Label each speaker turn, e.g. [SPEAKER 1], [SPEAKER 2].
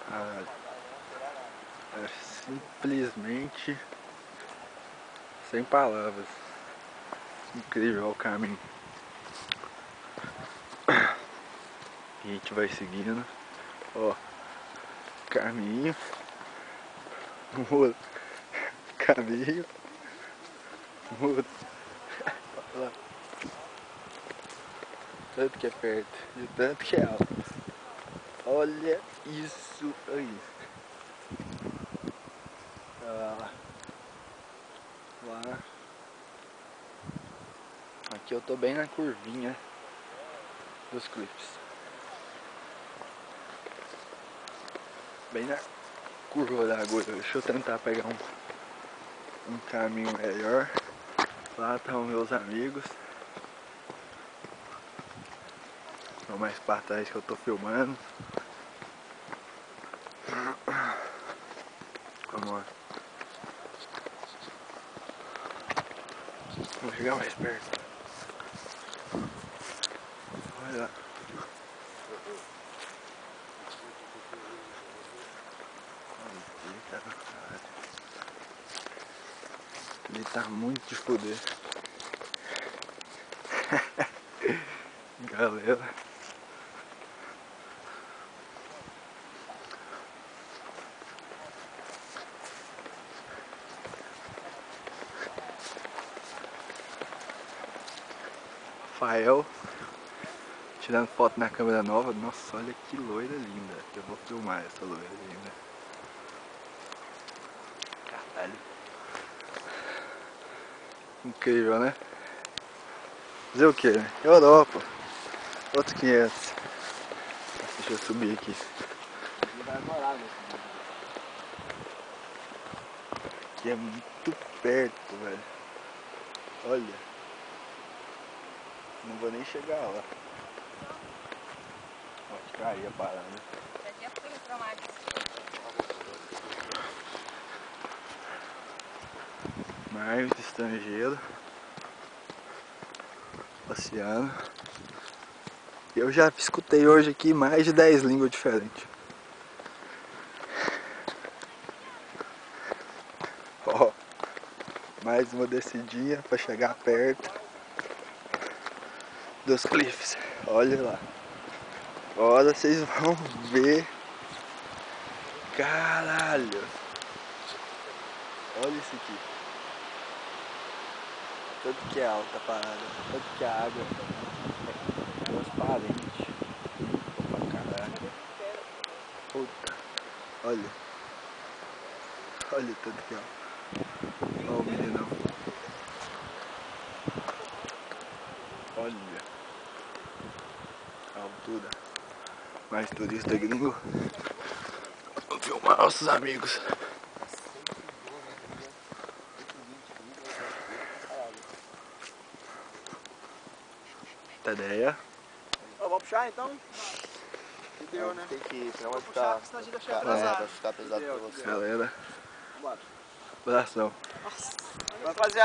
[SPEAKER 1] Ah, é simplesmente sem palavras. Incrível o caminho. A gente vai seguindo. Ó, caminho. Muro. Caminho. Muro. Olha lá. Tanto que é perto e tanto que é alto. Olha isso aí. Lá. Aqui eu tô bem na curvinha dos cliffs. Bem na curva da agulha. Deixa eu tentar pegar um caminho melhor. Lá estão meus amigos. Estão mais para trás que eu tô filmando. Vamos lá. Vou chegar mais perto. Olha lá. Ele tá muito de foder. Galera. Rafael tirando foto na câmera nova. Nossa, olha que loira linda. Eu vou filmar essa loira linda. Caralho. Incrível, né? Fazer o que, né? Europa. Outros 500. Deixa eu subir aqui. Aqui é muito perto, velho. Olha. Não vou nem chegar lá. Pode cair a parada. Mais estrangeiro. Oceano. Eu já escutei hoje aqui mais de 10 línguas diferentes. Ó, mais uma descidinha para chegar perto dos cliffs. Olha lá. Agora vocês vão ver. Caralho. Olha isso aqui. Tanto que é alta a parada. Tanto que a água é transparente. Opa, caralho. Puta. Olha. Olha o tanto que é alto. Olha o meninão. Olha a altura. Mais turista gringo. Vou filmar nossos amigos. Ideia.
[SPEAKER 2] Vamos puxar então? Deu, né?
[SPEAKER 3] Tem que ir, senão vai
[SPEAKER 2] Puxar,
[SPEAKER 3] ficar,
[SPEAKER 2] senão a gente vai chegar atrasado.
[SPEAKER 3] vai ficar pesado pra você.
[SPEAKER 1] Galera,
[SPEAKER 2] Bora.
[SPEAKER 1] abração.
[SPEAKER 2] Rapaziada.